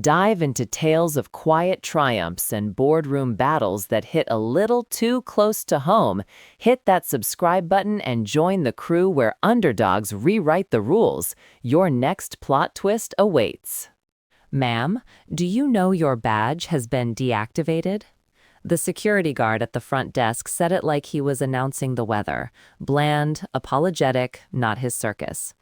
Dive into tales of quiet triumphs and boardroom battles that hit a little too close to home. Hit that subscribe button and join the crew where underdogs rewrite the rules. Your next plot twist awaits. Ma'am, do you know your badge has been deactivated? The security guard at the front desk said it like he was announcing the weather. Bland, apologetic, not his circus.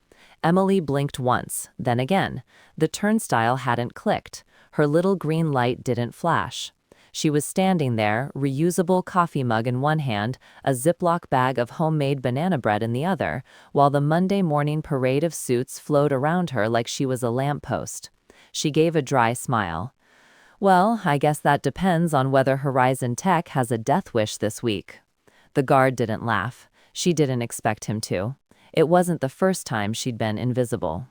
Emily blinked once, then again. The turnstile hadn't clicked. Her little green light didn't flash. She was standing there, reusable coffee mug in one hand, a Ziploc bag of homemade banana bread in the other, while the Monday morning parade of suits flowed around her like she was a lamppost. She gave a dry smile. Well, I guess that depends on whether Horizon Tech has a death wish this week. The guard didn't laugh. She didn't expect him to. It wasn't the first time she'd been invisible.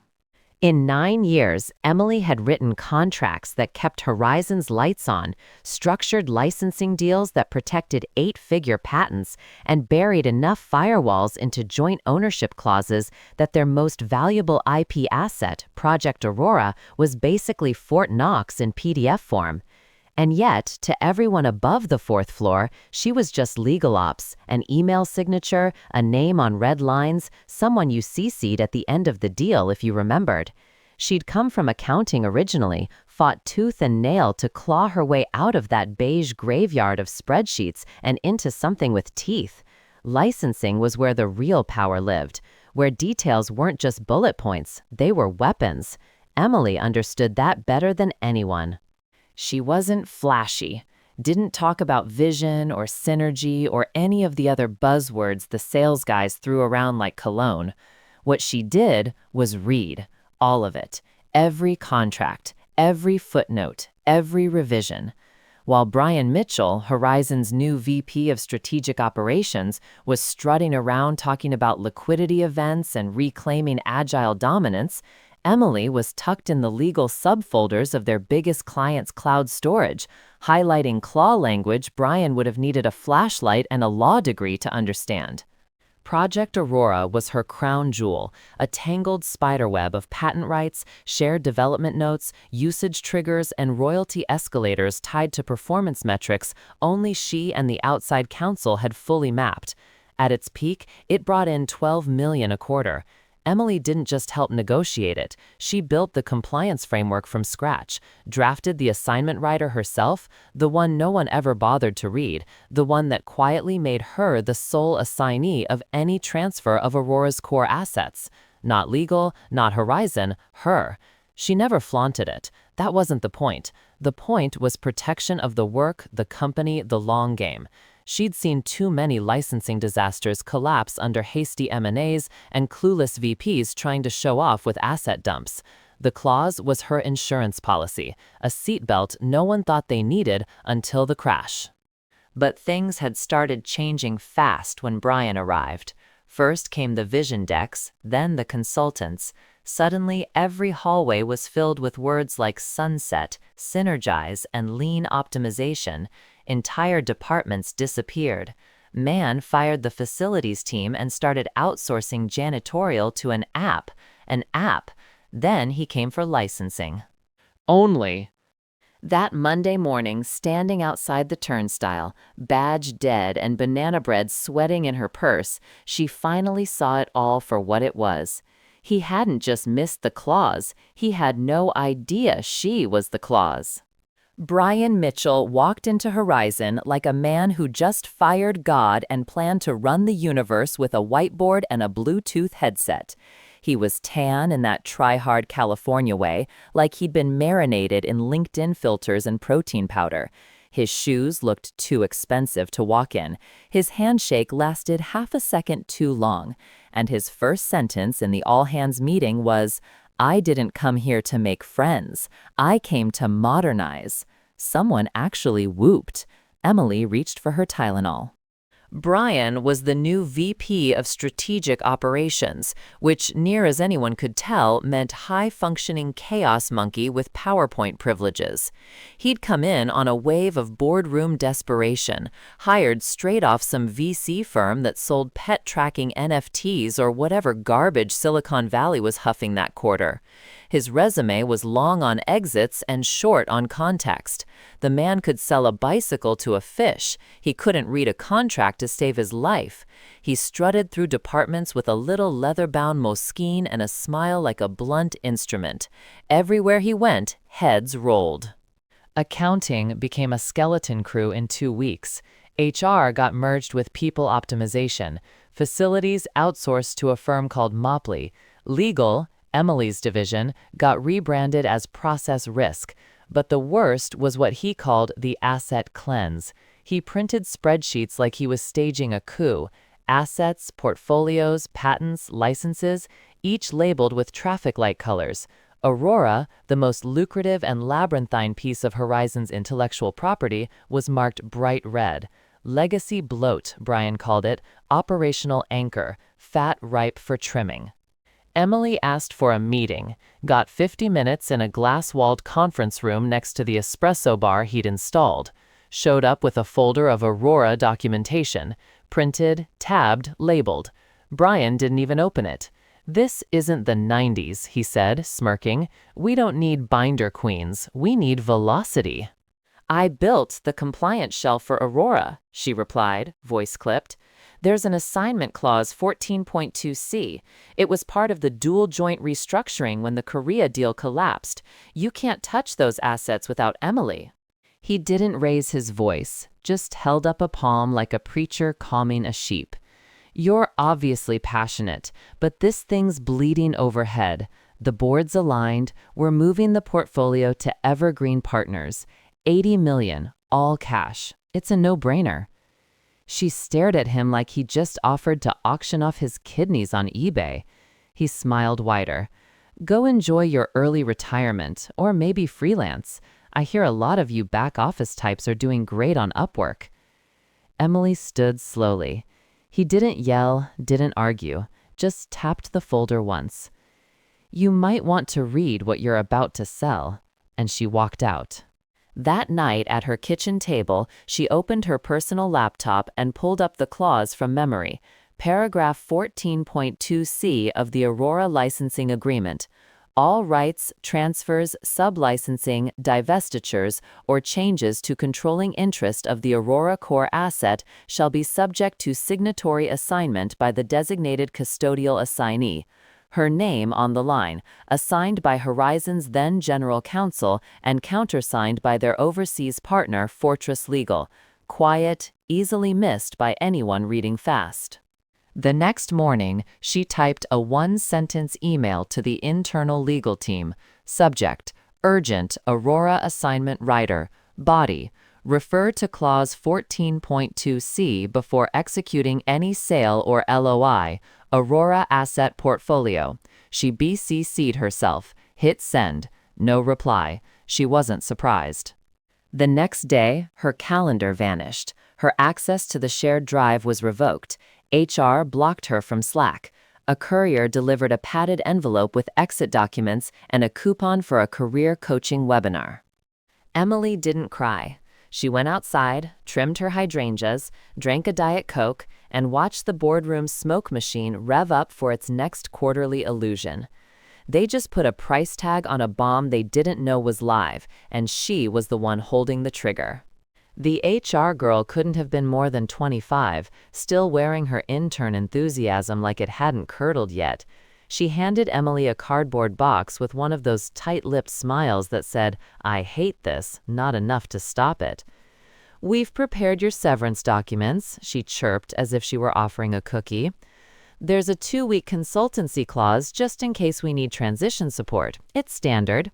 In 9 years, Emily had written contracts that kept Horizon's lights on, structured licensing deals that protected 8-figure patents, and buried enough firewalls into joint ownership clauses that their most valuable IP asset, Project Aurora, was basically Fort Knox in PDF form. And yet, to everyone above the 4th floor, she was just legal ops, an email signature, a name on red lines, someone you CC'd at the end of the deal if you remembered. She'd come from accounting originally, fought tooth and nail to claw her way out of that beige graveyard of spreadsheets and into something with teeth. Licensing was where the real power lived, where details weren't just bullet points, they were weapons. Emily understood that better than anyone. She wasn't flashy, didn't talk about vision or synergy or any of the other buzzwords the sales guys threw around like cologne. What she did was read, all of it, every contract, every footnote, every revision. While Brian Mitchell, Horizon's new VP of Strategic Operations, was strutting around talking about liquidity events and reclaiming agile dominance, Emily was tucked in the legal subfolders of their biggest client's cloud storage, highlighting claw language Brian would have needed a flashlight and a law degree to understand. Project Aurora was her crown jewel, a tangled spiderweb of patent rights, shared development notes, usage triggers, and royalty escalators tied to performance metrics only she and the outside counsel had fully mapped. At its peak, it brought in $12 million a quarter. Emily didn't just help negotiate it, she built the compliance framework from scratch, drafted the assignment writer herself, the one no one ever bothered to read, the one that quietly made her the sole assignee of any transfer of Aurora's core assets. Not legal, not Horizon, her. She never flaunted it. That wasn't the point. The point was protection of the work, the company, the long game. She'd seen too many licensing disasters collapse under hasty M&As and clueless VPs trying to show off with asset dumps. The clause was her insurance policy, a seatbelt no one thought they needed until the crash. But things had started changing fast when Brian arrived. First came the vision decks, then the consultants. Suddenly, every hallway was filled with words like sunset, synergize, and lean optimization. Entire departments disappeared. Man fired the facilities team and started outsourcing janitorial to an app. Then he came for licensing. Only. That Monday morning, standing outside the turnstile, badge dead and banana bread sweating in her purse, she finally saw it all for what it was. He hadn't just missed the clause, he had no idea she was the clause. Brian Mitchell walked into Horizon like a man who just fired God and planned to run the universe with a whiteboard and a Bluetooth headset. He was tan in that try-hard California way, like he'd been marinated in LinkedIn filters and protein powder. His shoes looked too expensive to walk in. His handshake lasted half a second too long. And his first sentence in the all-hands meeting was, "I didn't come here to make friends. I came to modernize." Someone actually whooped. Emily reached for her Tylenol. Brian was the new VP of Strategic Operations, which, near as anyone could tell, meant high-functioning chaos monkey with PowerPoint privileges. He'd come in on a wave of boardroom desperation, hired straight off some VC firm that sold pet-tracking NFTs or whatever garbage Silicon Valley was huffing that quarter. His resume was long on exits and short on context. The man could sell a bicycle to a fish. He couldn't read a contract to save his life. He strutted through departments with a little leather-bound Moschine and a smile like a blunt instrument. Everywhere he went, heads rolled. Accounting became a skeleton crew in 2 weeks. HR got merged with people optimization. Facilities outsourced to a firm called Mopley. Legal, Emily's division, got rebranded as Process Risk. But the worst was what he called the asset cleanse. He printed spreadsheets like he was staging a coup. Assets, portfolios, patents, licenses, each labeled with traffic light colors. Aurora, the most lucrative and labyrinthine piece of Horizon's intellectual property, was marked bright red. Legacy bloat, Brian called it, operational anchor, fat ripe for trimming. Emily asked for a meeting, got 50 minutes in a glass-walled conference room next to the espresso bar he'd installed, showed up with a folder of Aurora documentation, printed, tabbed, labeled. Brian didn't even open it. "This isn't the 90s, he said, smirking. "We don't need binder queens. We need velocity." "I built the compliance shell for Aurora," she replied, voice clipped. "There's an assignment clause 14.2c. It was part of the dual joint restructuring when the Korea deal collapsed. You can't touch those assets without Emily." He didn't raise his voice, just held up a palm like a preacher calming a sheep. "You're obviously passionate, but this thing's bleeding overhead. The board's aligned. We're moving the portfolio to Evergreen Partners. 80 million, all cash. It's a no-brainer." She stared at him like he just offered to auction off his kidneys on eBay. He smiled wider. "Go enjoy your early retirement, or maybe freelance. I hear a lot of you back-office types are doing great on Upwork." Emily stood slowly. He didn't yell, didn't argue, just tapped the folder once. "You might want to read what you're about to sell," and she walked out. That night at her kitchen table, she opened her personal laptop and pulled up the clause from memory, paragraph 14.2c of the Aurora licensing agreement. All rights, transfers, sublicensing, divestitures, or changes to controlling interest of the Aurora core asset shall be subject to signatory assignment by the designated custodial assignee. Her name on the line, assigned by Horizon's then general counsel and countersigned by their overseas partner Fortress Legal. Quiet, easily missed by anyone reading fast. The next morning, she typed a one-sentence email to the internal legal team. Subject: Urgent Aurora Assignment Rider. Body: Refer to Clause 14.2c before executing any sale or LOI. Aurora Asset Portfolio. She BCC'd herself. Hit send. No reply. She wasn't surprised. The next day, her calendar vanished. Her access to the shared drive was revoked. HR blocked her from Slack. A courier delivered a padded envelope with exit documents and a coupon for a career coaching webinar. Emily didn't cry. She went outside, trimmed her hydrangeas, drank a Diet Coke, and watched the boardroom smoke machine rev up for its next quarterly illusion. They just put a price tag on a bomb they didn't know was live, and she was the one holding the trigger. The HR girl couldn't have been more than 25, still wearing her intern enthusiasm like it hadn't curdled yet. She handed Emily a cardboard box with one of those tight-lipped smiles that said, "I hate this, not enough to stop it." "We've prepared your severance documents," she chirped as if she were offering a cookie. "There's a 2-week consultancy clause just in case we need transition support. It's standard."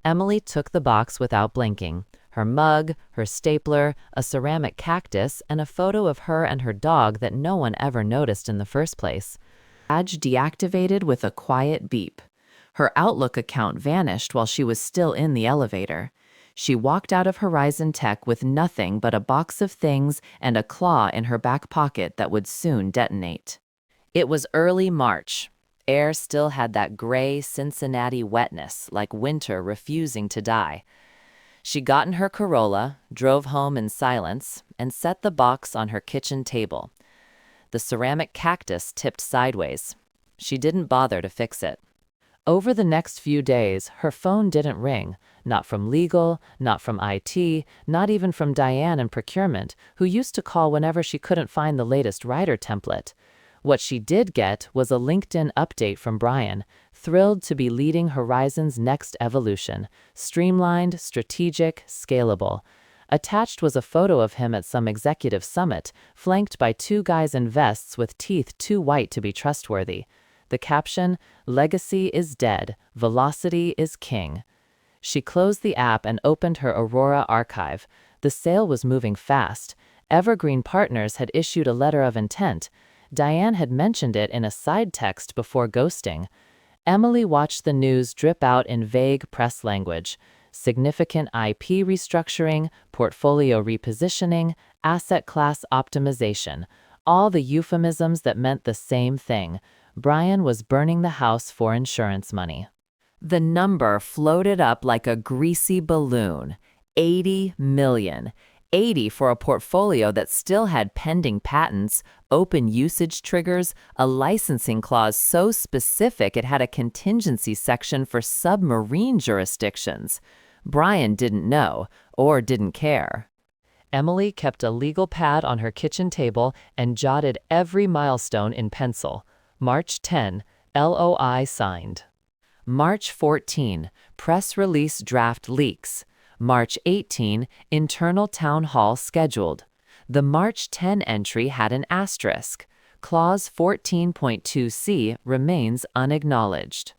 Emily took the box without blinking. Her mug, her stapler, a ceramic cactus, and a photo of her and her dog that no one ever noticed in the first place. Badge deactivated with a quiet beep. Her Outlook account vanished while she was still in the elevator. She walked out of Horizon Tech with nothing but a box of things and a claw in her back pocket that would soon detonate. It was early March. Air still had that gray Cincinnati wetness, like winter refusing to die. She got in her Corolla, drove home in silence, and set the box on her kitchen table. The ceramic cactus tipped sideways. She didn't bother to fix it. Over the next few days, her phone didn't ring. Not from legal, not from IT, not even from Diane in procurement, who used to call whenever she couldn't find the latest writer template. What she did get was a LinkedIn update from Brian, thrilled to be leading Horizon's next evolution, streamlined, strategic, scalable. Attached was a photo of him at some executive summit, flanked by two guys in vests with teeth too white to be trustworthy. The caption, "Legacy is dead, velocity is king." She closed the app and opened her Aurora archive. The sale was moving fast. Evergreen Partners had issued a letter of intent. Diane had mentioned it in a side text before ghosting. Emily watched the news drip out in vague press language. Significant IP restructuring, portfolio repositioning, asset class optimization. All the euphemisms that meant the same thing. Brian was burning the house for insurance money. The number floated up like a greasy balloon. 80 million. 80 for a portfolio that still had pending patents, open usage triggers, a licensing clause so specific it had a contingency section for submarine jurisdictions. Brian didn't know, or didn't care. Emily kept a legal pad on her kitchen table and jotted every milestone in pencil. March 10, LOI signed. March 14, press release draft leaks. March 18, internal town hall scheduled. The March 10 entry had an asterisk. Clause 14.2c remains unacknowledged.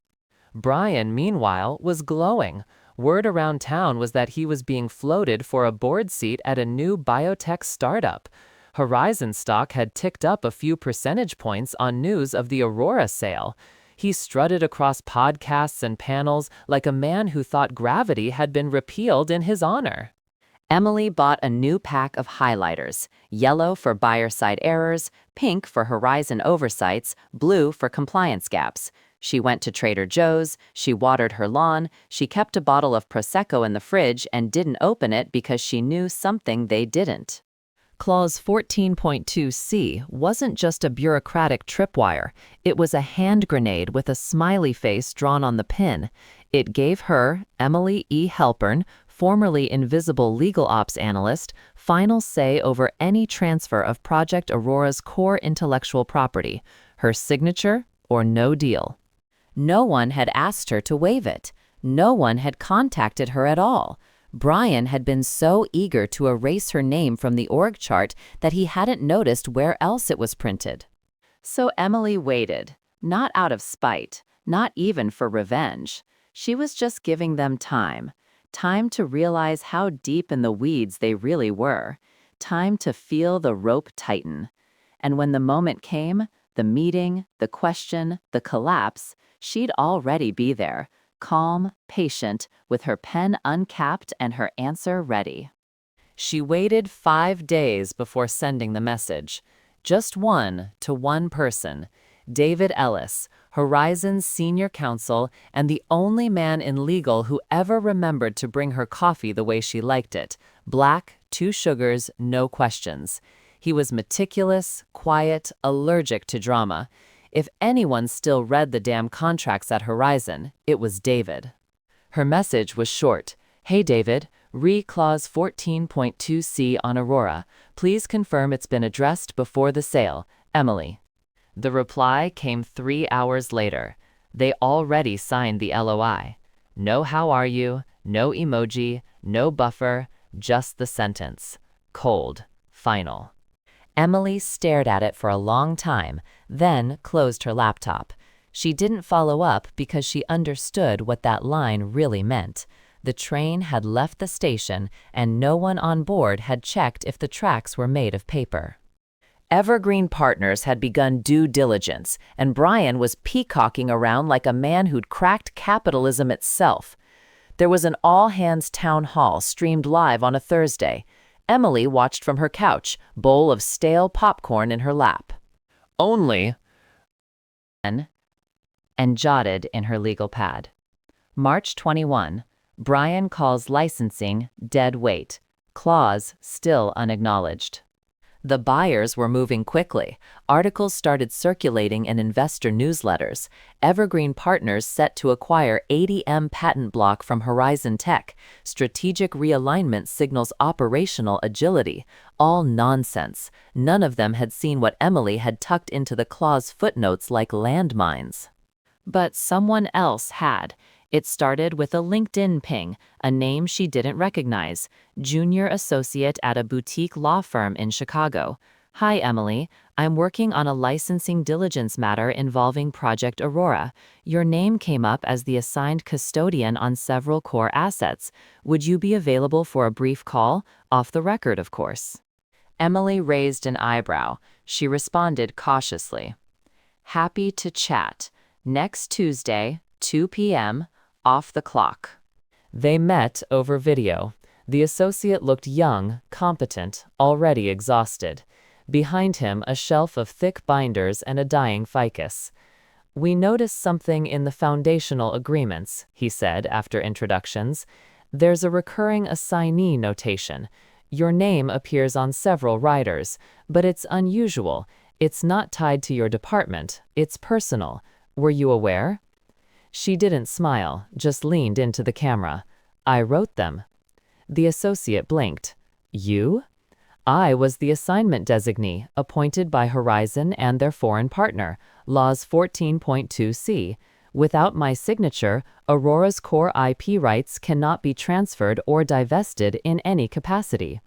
Brian, meanwhile, was glowing. Word around town was that he was being floated for a board seat at a new biotech startup. Horizon stock had ticked up a few percentage points on news of the Aurora sale. He strutted across podcasts and panels like a man who thought gravity had been repealed in his honor. Emily bought a new pack of highlighters, yellow for buyer-side errors, pink for Horizon oversights, blue for compliance gaps. She went to Trader Joe's, she watered her lawn, she kept a bottle of Prosecco in the fridge and didn't open it because she knew something they didn't. Clause 14.2c wasn't just a bureaucratic tripwire. It was a hand grenade with a smiley face drawn on the pin. It gave her, Emily E. Halpern, formerly invisible legal ops analyst, final say over any transfer of Project Aurora's core intellectual property, her signature or no deal. No one had asked her to waive it. No one had contacted her at all. Brian had been so eager to erase her name from the org chart that he hadn't noticed where else it was printed. So Emily waited, not out of spite, not even for revenge. She was just giving them time. Time to realize how deep in the weeds they really were. Time to feel the rope tighten. And when the moment came, the meeting, the question, the collapse, she'd already be there. Calm, patient, with her pen uncapped and her answer ready. She waited 5 days before sending the message. Just one to one person, David Ellis, Horizon's senior counsel and the only man in legal who ever remembered to bring her coffee the way she liked it. Black, 2 sugars, no questions. He was meticulous, quiet, allergic to drama. If anyone still read the damn contracts at Horizon, it was David. Her message was short. Hey David, re-clause 14.2c on Aurora. Please confirm it's been addressed before the sale. Emily. The reply came 3 hours later. They already signed the LOI. No how are you, no emoji, no buffer, just the sentence. Cold. Final. Emily stared at it for a long time, then closed her laptop. She didn't follow up because she understood what that line really meant. The train had left the station, and no one on board had checked if the tracks were made of paper. Evergreen Partners had begun due diligence, and Brian was peacocking around like a man who'd cracked capitalism itself. There was an all-hands town hall streamed live on a Thursday. Emily watched from her couch, bowl of stale popcorn in her lap. Only, and jotted in her legal pad. March 21, Brian calls licensing dead weight. Clause still unacknowledged. The buyers were moving quickly. Articles started circulating in investor newsletters. Evergreen Partners set to acquire 80M patent block from Horizon Tech. Strategic realignment signals operational agility. All nonsense. None of them had seen what Emily had tucked into the clause footnotes like landmines. But someone else had. It started with a LinkedIn ping, a name she didn't recognize. Junior associate at a boutique law firm in Chicago. Hi, Emily. I'm working on a licensing diligence matter involving Project Aurora. Your name came up as the assigned custodian on several core assets. Would you be available for a brief call? Off the record, of course. Emily raised an eyebrow. She responded cautiously. Happy to chat. Next Tuesday, 2 p.m., off the clock. They met over video. The associate looked young, competent, already exhausted. Behind him, a shelf of thick binders and a dying ficus. We noticed something in the foundational agreements, he said after introductions. There's a recurring assignee notation. Your name appears on several riders, but it's unusual. It's not tied to your department. It's personal. Were you aware? She didn't smile, just leaned into the camera. I wrote them. The associate blinked. You? I was the assignment designee, appointed by Horizon and their foreign partner, Laws 14.2c. Without my signature, Aurora's core IP rights cannot be transferred or divested in any capacity.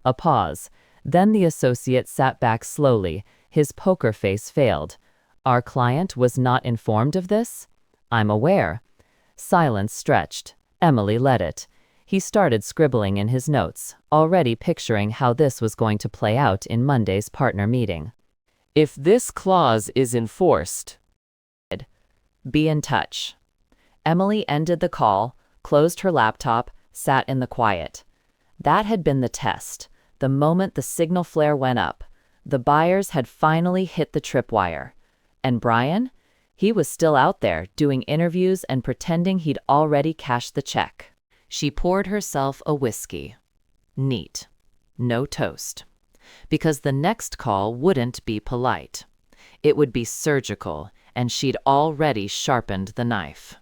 A pause. Then the associate sat back slowly. His poker face failed. Our client was not informed of this? I'm aware. Silence stretched. Emily let it. He started scribbling in his notes, already picturing how this was going to play out in Monday's partner meeting. If this clause is enforced, be in touch. Emily ended the call, closed her laptop, sat in the quiet. That had been the test. The moment the signal flare went up, the buyers had finally hit the tripwire. And Brian? He was still out there, doing interviews and pretending he'd already cashed the check. She poured herself a whiskey. Neat. No toast. Because the next call wouldn't be polite. It would be surgical, and she'd already sharpened the knife.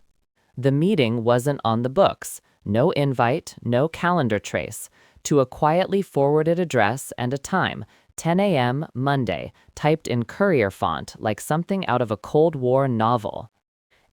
The meeting wasn't on the books. No invite, no calendar trace. To a quietly forwarded address and a time, 10 a.m. Monday, typed in courier font like something out of a Cold War novel.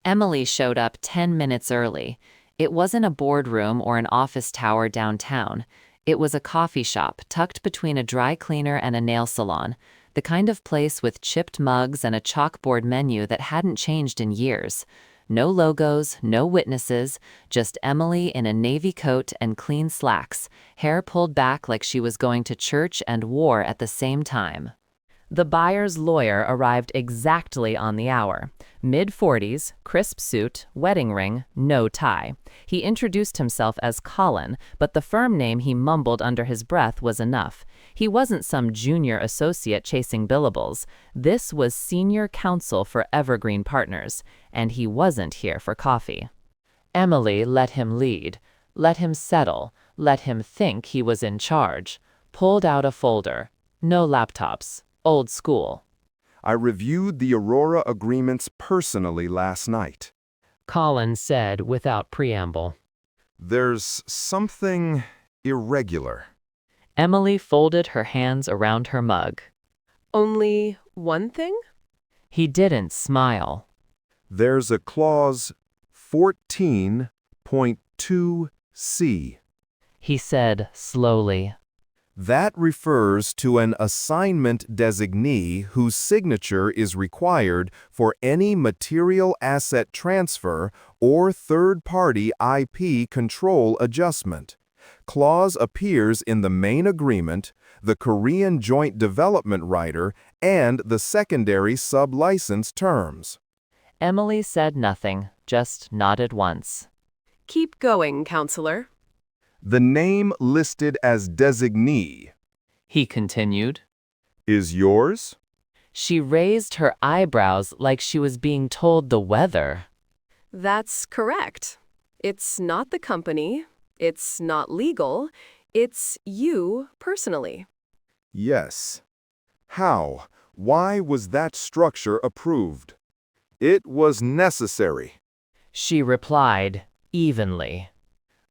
Emily showed up 10 minutes early. It wasn't a boardroom or an office tower downtown. It was a coffee shop tucked between a dry cleaner and a nail salon, the kind of place with chipped mugs and a chalkboard menu that hadn't changed in years. No logos, no witnesses, just Emily in a navy coat and clean slacks, hair pulled back like she was going to church and war at the same time. The buyer's lawyer arrived exactly on the hour. Mid-40s, crisp suit, wedding ring, no tie. He introduced himself as Colin, but the firm name he mumbled under his breath was enough. He wasn't some junior associate chasing billables. This was senior counsel for Evergreen Partners, and he wasn't here for coffee. Emily let him lead, let him settle, let him think he was in charge. Pulled out a folder. No laptops. Old school. I reviewed the Aurora agreements personally last night. Colin said without preamble. There's something irregular. Emily folded her hands around her mug. Only one thing? He didn't smile. There's a clause 14.2c. He said slowly. That refers to an assignment designee whose signature is required for any material asset transfer or third-party IP control adjustment. Clause appears in the main agreement, the Korean Joint Development Rider, and the secondary sub-license terms. Emily said nothing, just nodded once. Keep going, counselor. The name listed as designee, He continued. is yours? She raised her eyebrows like she was being told the weather. That's correct. It's not the company. It's not legal. It's you personally. Yes. How? Why was that structure approved? It was necessary. She replied, evenly.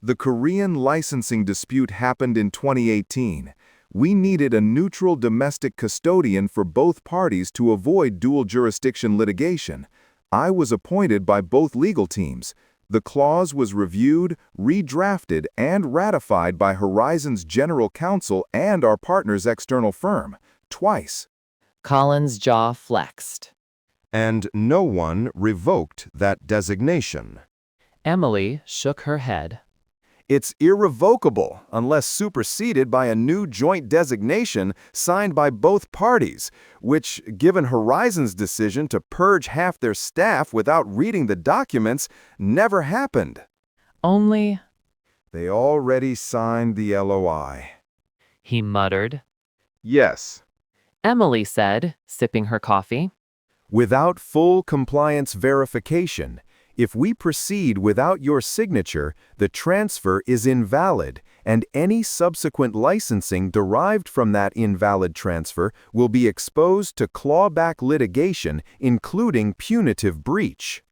The Korean licensing dispute happened in 2018. We needed a neutral domestic custodian for both parties to avoid dual jurisdiction litigation. I was appointed by both legal teams. The clause was reviewed, redrafted, and ratified by Horizon's general counsel and our partner's external firm, twice. Colin's jaw flexed. And no one revoked that designation. Emily shook her head. It's irrevocable unless superseded by a new joint designation signed by both parties, which, given Horizon's decision to purge half their staff without reading the documents, never happened. Only, They already signed the LOI. he muttered. Yes. Emily said, sipping her coffee. Without full compliance verification, if we proceed without your signature, the transfer is invalid, and any subsequent licensing derived from that invalid transfer will be exposed to clawback litigation, including punitive breach.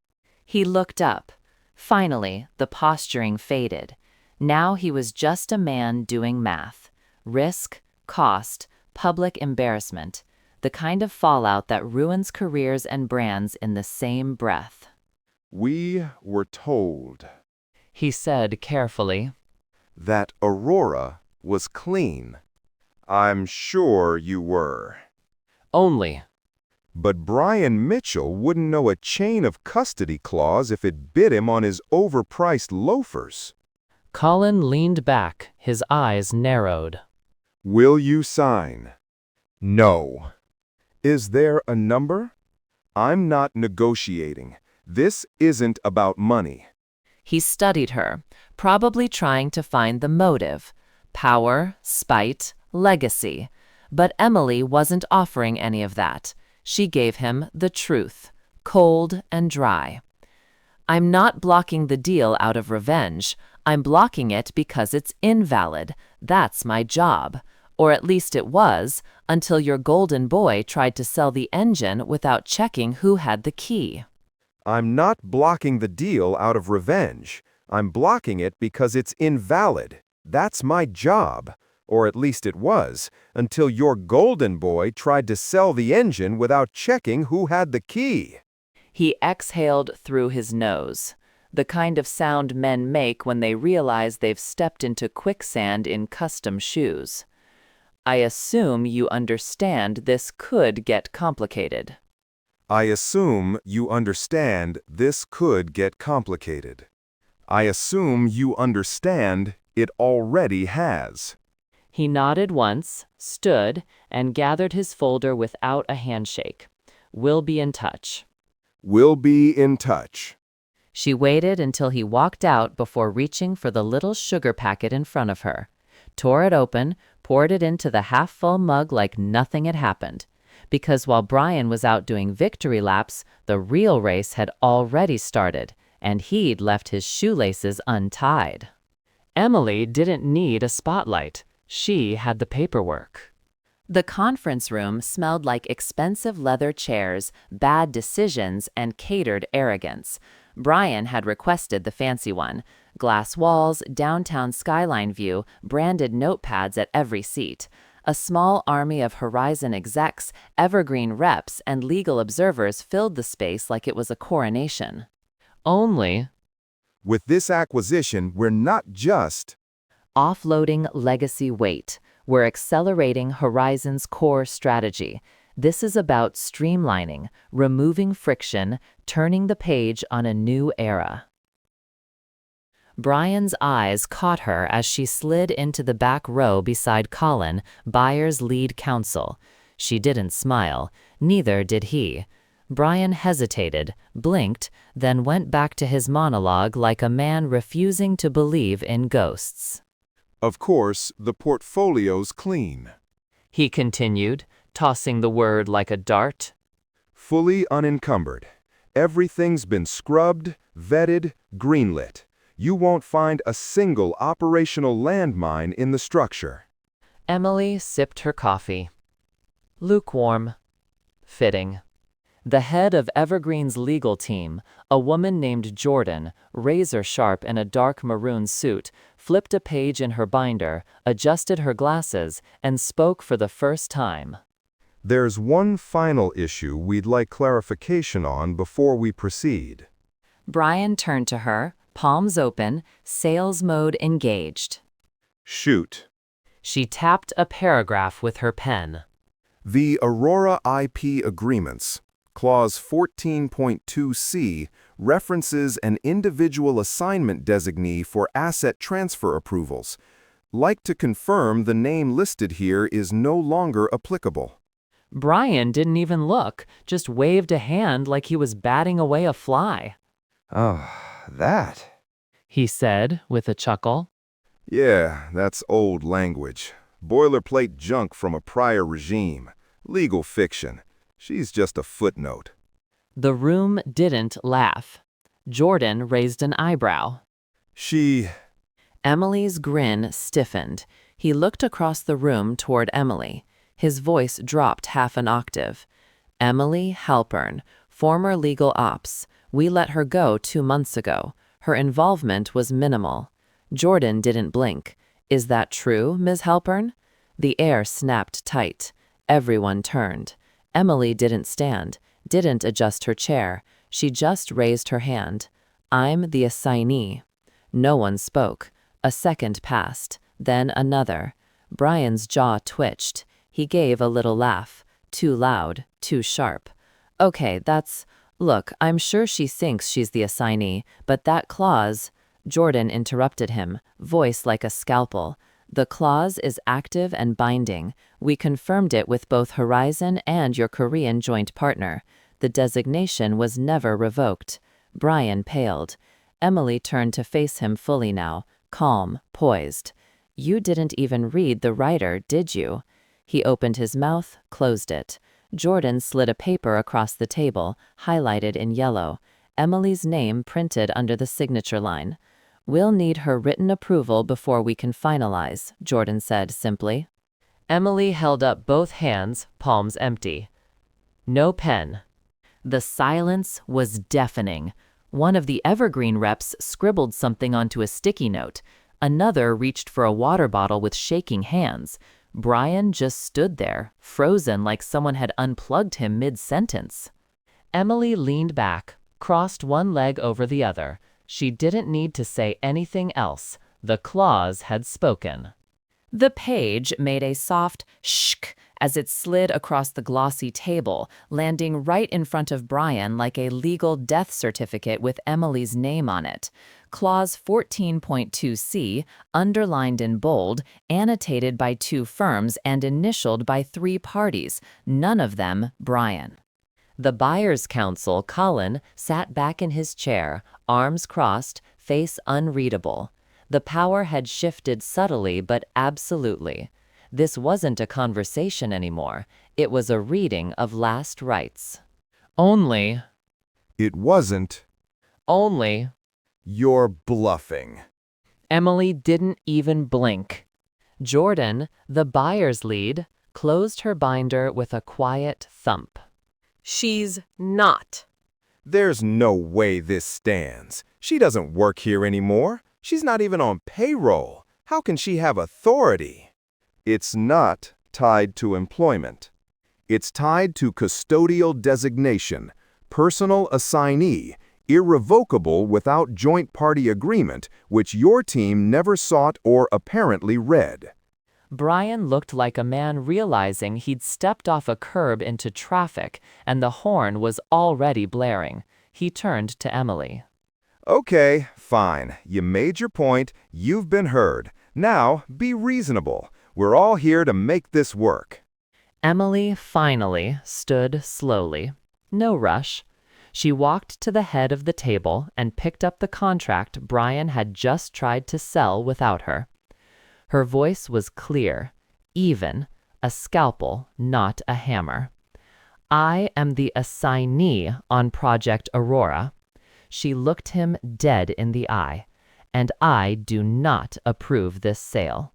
He looked up. Finally, the posturing faded. Now he was just a man doing math. Risk, cost, public embarrassment. The kind of fallout that ruins careers and brands in the same breath. We were told, He said carefully. that Aurora was clean. I'm sure you were. Only. But Brian Mitchell wouldn't know a chain of custody clause if it bit him on his overpriced loafers. Colin leaned back, his eyes narrowed. Will you sign? No. Is there a number? I'm not negotiating. This isn't about money. He studied her, probably trying to find the motive. Power, spite, legacy. But Emily wasn't offering any of that. She gave him the truth, cold and dry. I'm not blocking the deal out of revenge. I'm blocking it because it's invalid. That's my job. Or at least it was, until your golden boy tried to sell the engine without checking who had the key. I'm not blocking the deal out of revenge. I'm blocking it because it's invalid. That's my job. Or at least it was, until your golden boy tried to sell the engine without checking who had the key. He exhaled through his nose, the kind of sound men make when they realize they've stepped into quicksand in custom shoes. I assume you understand this could get complicated. I assume you understand this could get complicated. I assume you understand it already has. He nodded once, stood, and gathered his folder without a handshake. We'll be in touch. We'll be in touch. She waited until he walked out before reaching for the little sugar packet in front of her, tore it open, poured it into the half-full mug like nothing had happened. Because while Brian was out doing victory laps, the real race had already started, and he'd left his shoelaces untied. Emily didn't need a spotlight. She had the paperwork. The conference room smelled like expensive leather chairs, bad decisions, and catered arrogance. Brian had requested the fancy one. Glass walls, downtown skyline view, branded notepads at every seat. A small army of Horizon execs, evergreen reps, and legal observers filled the space like it was a coronation. Only, With this acquisition, we're not just offloading legacy weight. We're accelerating Horizon's core strategy. This is about streamlining, removing friction, turning the page on a new era. Brian's eyes caught her as she slid into the back row beside Colin, Bayer's lead counsel. She didn't smile, neither did he. Brian hesitated, blinked, then went back to his monologue like a man refusing to believe in ghosts. Of course, the portfolio's clean. He continued, tossing the word like a dart. Fully unencumbered. Everything's been scrubbed, vetted, greenlit. You won't find a single operational landmine in the structure. Emily sipped her coffee. Lukewarm. Fitting. The head of Evergreen's legal team, a woman named Jordan, razor-sharp in a dark maroon suit, flipped a page in her binder, adjusted her glasses, and spoke for the first time. There's one final issue we'd like clarification on before we proceed. Brian turned to her, palms open, sales mode engaged. Shoot. She tapped a paragraph with her pen. The Aurora IP agreements, Clause 14.2c, references an individual assignment designee for asset transfer approvals. Like to confirm the name listed here is no longer applicable. Brian didn't even look, just waved a hand like he was batting away a fly. Oh, that. He said with a chuckle. Yeah, that's old language. Boilerplate junk from a prior regime. Legal fiction. She's just a footnote. The room didn't laugh. Jordan raised an eyebrow. Emily's grin stiffened. He looked across the room toward Emily. His voice dropped half an octave. Emily Halpern, former legal ops. We let her go 2 months ago. Her involvement was minimal. Jordan didn't blink. Is that true, Ms. Halpern? The air snapped tight. Everyone turned. Emily didn't stand, didn't adjust her chair. She just raised her hand. I'm the assignee. No one spoke. A second passed, then another. Brian's jaw twitched. He gave a little laugh. Too loud, too sharp. Okay, look, I'm sure she thinks she's the assignee, but that clause— Jordan interrupted him, voice like a scalpel. The clause is active and binding. We confirmed it with both Horizon and your Korean joint partner. The designation was never revoked. Brian paled. Emily turned to face him fully now, calm, poised. You didn't even read the writer, did you? He opened his mouth, closed it. Jordan slid a paper across the table, highlighted in yellow. Emily's name printed under the signature line. We'll need her written approval before we can finalize, Jordan said simply. Emily held up both hands, palms empty. No pen. The silence was deafening. One of the Evergreen reps scribbled something onto a sticky note. Another reached for a water bottle with shaking hands. Brian just stood there, frozen like someone had unplugged him mid-sentence. Emily leaned back, crossed one leg over the other. She didn't need to say anything else. The clause had spoken. The page made a soft shk as it slid across the glossy table, landing right in front of Brian like a legal death certificate with Emily's name on it. Clause 14.2c, underlined in bold, annotated by 2 firms and initialed by 3 parties, none of them Brian. The buyer's counsel, Colin, sat back in his chair, arms crossed, face unreadable. The power had shifted subtly but absolutely. This wasn't a conversation anymore. It was a reading of last rites. Only. It wasn't. Only. You're bluffing. Emily didn't even blink. Jordan, the buyer's lead, closed her binder with a quiet thump. She's not. There's no way this stands. She doesn't work here anymore. She's not even on payroll. How can she have authority? It's not tied to employment. It's tied to custodial designation, personal assignee, irrevocable without joint party agreement, which your team never sought or apparently read. Brian looked like a man realizing he'd stepped off a curb into traffic and the horn was already blaring. He turned to Emily. Okay, fine. You made your point. You've been heard. Now, be reasonable. We're all here to make this work. Emily finally stood slowly. No rush. She walked to the head of the table and picked up the contract Brian had just tried to sell without her. Her voice was clear, even, a scalpel, not a hammer. I am the assignee on Project Aurora. She looked him dead in the eye, and I do not approve this sale.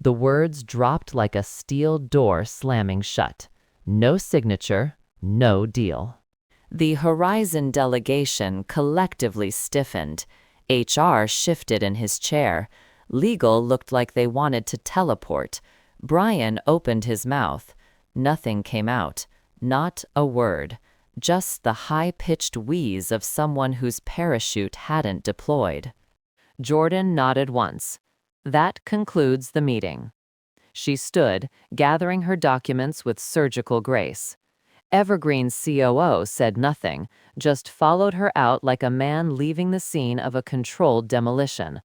The words dropped like a steel door slamming shut. No signature, no deal. The Horizon delegation collectively stiffened. HR shifted in his chair. Legal looked like they wanted to teleport. Brian opened his mouth. Nothing came out. Not a word. Just the high-pitched wheeze of someone whose parachute hadn't deployed. Jordan nodded once. That concludes the meeting. She stood, gathering her documents with surgical grace. Evergreen's COO said nothing, just followed her out like a man leaving the scene of a controlled demolition.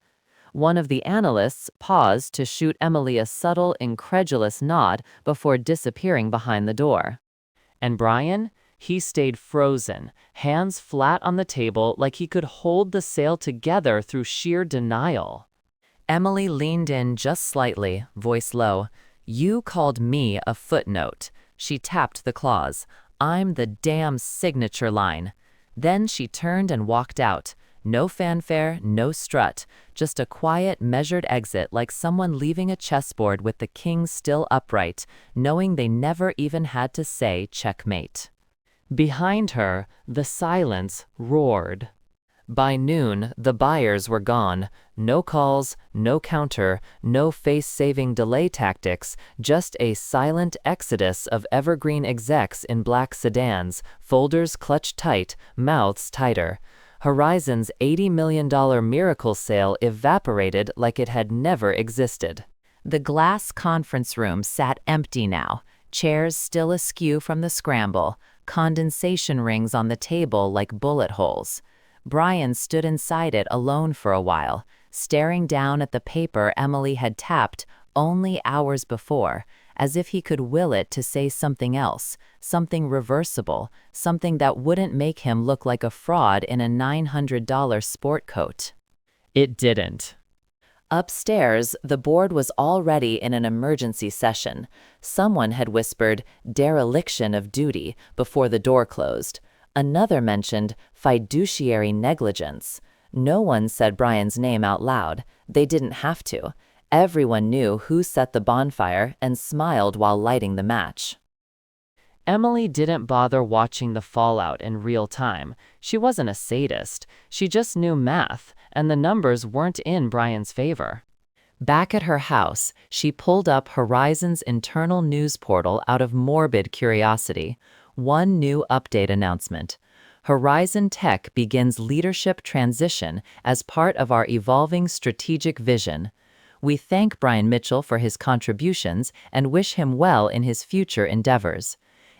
One of the analysts paused to shoot Emily a subtle, incredulous nod before disappearing behind the door. And Brian? He stayed frozen, hands flat on the table like he could hold the sale together through sheer denial. Emily leaned in just slightly, voice low. "You called me a footnote." She tapped the clause. "I'm the damn signature line." Then she turned and walked out. No fanfare, no strut, just a quiet, measured exit like someone leaving a chessboard with the king still upright, knowing they never even had to say checkmate. Behind her, the silence roared. By noon, the buyers were gone. No calls, no counter, no face-saving delay tactics, just a silent exodus of Evergreen execs in black sedans, folders clutched tight, mouths tighter. Horizon's $80 million miracle sale evaporated like it had never existed. The glass conference room sat empty now, chairs still askew from the scramble, condensation rings on the table like bullet holes. Brian stood inside it alone for a while, staring down at the paper Emily had tapped only hours before, as if he could will it to say something else, something reversible, something that wouldn't make him look like a fraud in a $900 sport coat. It didn't. Upstairs, the board was already in an emergency session. Someone had whispered, "dereliction of duty," before the door closed. Another mentioned fiduciary negligence. No one said Brian's name out loud. They didn't have to. Everyone knew who set the bonfire and smiled while lighting the match. Emily didn't bother watching the fallout in real time. She wasn't a sadist. She just knew math, and the numbers weren't in Brian's favor. Back at her house, she pulled up Horizon's internal news portal out of morbid curiosity. One new update announcement. Horizon Tech begins leadership transition as part of our evolving strategic vision. We thank Brian Mitchell for his contributions and wish him well in his future endeavors.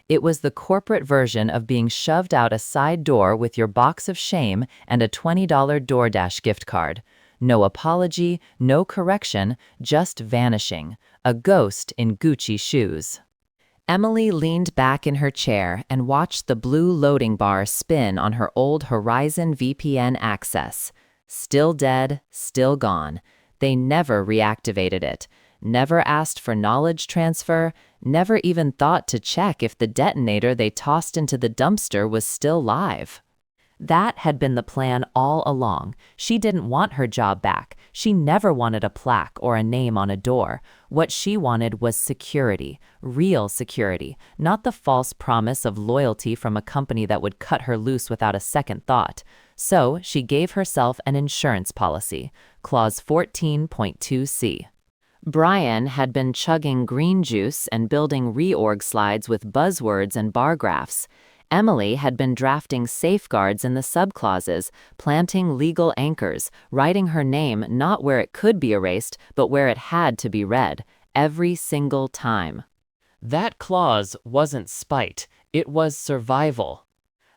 It was the corporate version of being shoved out a side door with your box of shame and a $20 DoorDash gift card. No apology, no correction, just vanishing. A ghost in Gucci shoes. Emily leaned back in her chair and watched the blue loading bar spin on her old Horizon VPN access. Still dead, still gone. They never reactivated it. Never asked for knowledge transfer, never even thought to check if the detonator they tossed into the dumpster was still live. That had been the plan all along. She didn't want her job back. She never wanted a plaque or a name on a door. What she wanted was security, real security, not the false promise of loyalty from a company that would cut her loose without a second thought. So she gave herself an insurance policy, Clause 14.2c. Brian had been chugging green juice and building reorg slides with buzzwords and bar graphs. Emily had been drafting safeguards in the subclauses, planting legal anchors, writing her name not where it could be erased, but where it had to be read, every single time. That clause wasn't spite, it was survival.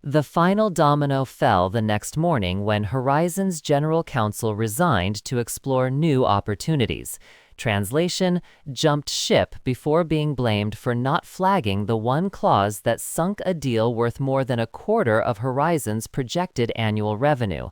The final domino fell the next morning when Horizon's general counsel resigned to explore new opportunities. Translation, jumped ship before being blamed for not flagging the one clause that sunk a deal worth more than a quarter of Horizon's projected annual revenue.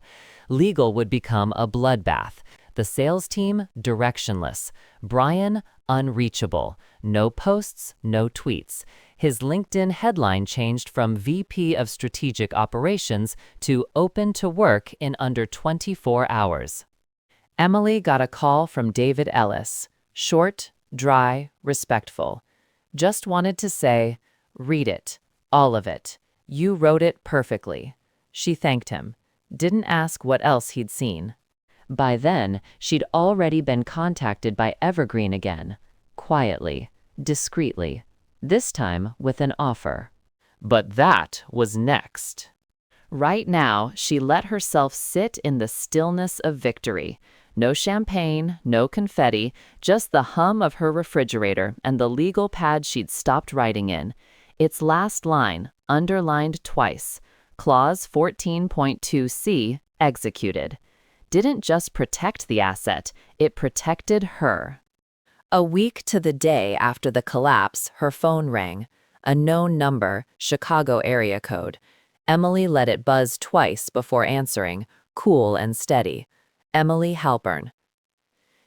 Legal would become a bloodbath. The sales team, directionless. Brian, unreachable. No posts, no tweets. His LinkedIn headline changed from VP of Strategic Operations to Open to Work in under 24 hours. Emily got a call from David Ellis. Short, dry, respectful. Just wanted to say, read it, all of it. You wrote it perfectly. She thanked him. Didn't ask what else he'd seen. By then, she'd already been contacted by Evergreen again. Quietly, discreetly. This time with an offer. But that was next. Right now, she let herself sit in the stillness of victory. No champagne, no confetti, just the hum of her refrigerator and the legal pad she'd stopped writing in. Its last line, underlined twice, Clause 14.2c, executed. Didn't just protect the asset, it protected her. A week to the day after the collapse, her phone rang. A known number, Chicago area code. Emily let it buzz twice before answering, cool and steady. Emily Halpern.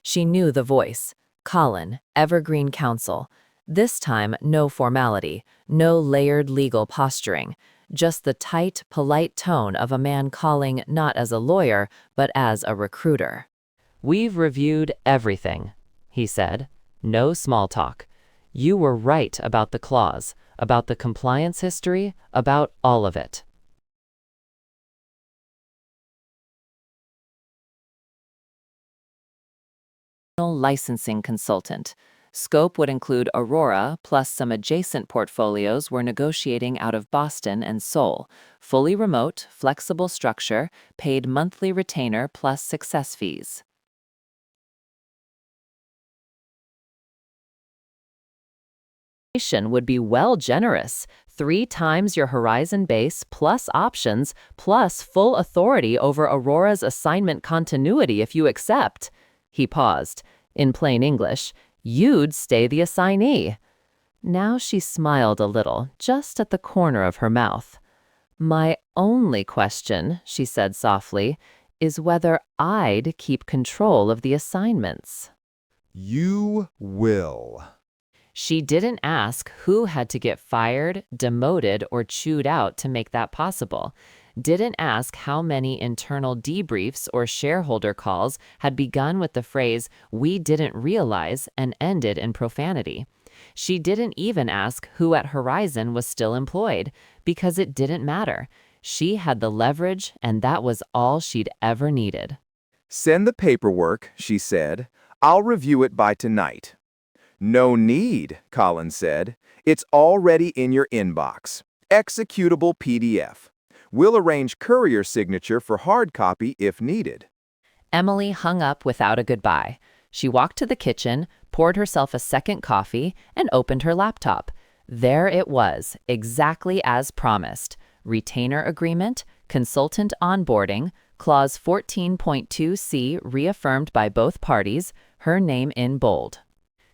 She knew the voice. Colin, Evergreen Counsel. This time, no formality, no layered legal posturing. Just the tight, polite tone of a man calling not as a lawyer, but as a recruiter. "We've reviewed everything," he said. "No small talk. You were right about the clause, about the compliance history, about all of it." Licensing consultant. Scope would include Aurora, plus some adjacent portfolios we're negotiating out of Boston and Seoul. Fully remote, flexible structure, paid monthly retainer plus success fees. Would be well generous. 3 times your Horizon base plus options plus full authority over Aurora's assignment continuity if you accept. He paused. In plain English, you'd stay the assignee. Now she smiled a little, just at the corner of her mouth. "My only question," she said softly, "is whether I'd keep control of the assignments." You will. She didn't ask who had to get fired, demoted, or chewed out to make that possible. Didn't ask how many internal debriefs or shareholder calls had begun with the phrase, "we didn't realize," and ended in profanity. She didn't even ask who at Horizon was still employed, because it didn't matter. She had the leverage, and that was all she'd ever needed. Send the paperwork, she said. I'll review it by tonight. No need, Colin said. It's already in your inbox. Executable PDF. We'll arrange courier signature for hard copy if needed. Emily hung up without a goodbye. She walked to the kitchen, poured herself a second coffee, and opened her laptop. There it was, exactly as promised. Retainer agreement, consultant onboarding, clause 14.2c reaffirmed by both parties, her name in bold.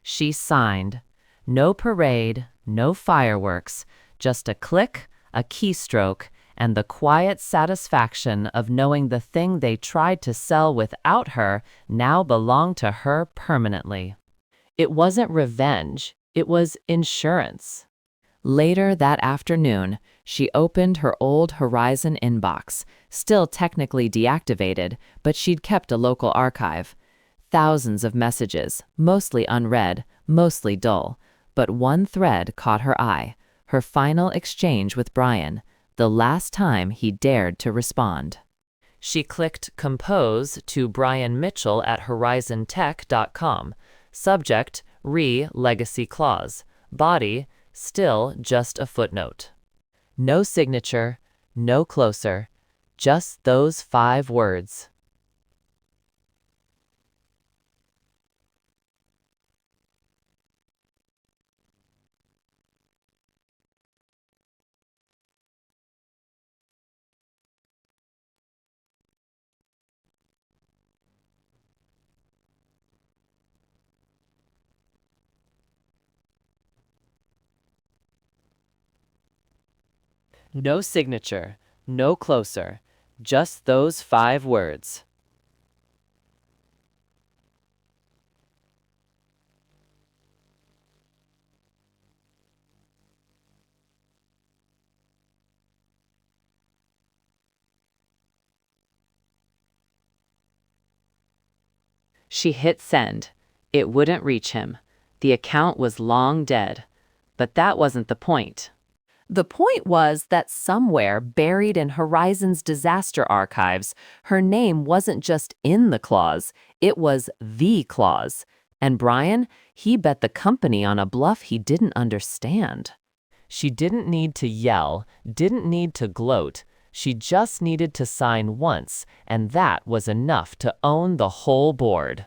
She signed. No parade, no fireworks, just a click, a keystroke, and the quiet satisfaction of knowing the thing they tried to sell without her now belonged to her permanently. It wasn't revenge, it was insurance. Later that afternoon, she opened her old Horizon inbox, still technically deactivated, but she'd kept a local archive. Thousands of messages, mostly unread, mostly dull, but one thread caught her eye, her final exchange with Brian, the last time he dared to respond. She clicked Compose to Brian Mitchell at horizontech.com. Subject, Legacy Clause. Body, still just a footnote. No signature, no closer, just those 5 words. No signature, no closer, just those 5 words. She hit send. It wouldn't reach him. The account was long dead. But that wasn't the point. The point was that somewhere buried in Horizon's disaster archives, her name wasn't just in the clause, it was the clause. And Brian, he bet the company on a bluff he didn't understand. She didn't need to yell, didn't need to gloat. She just needed to sign once, and that was enough to own the whole board.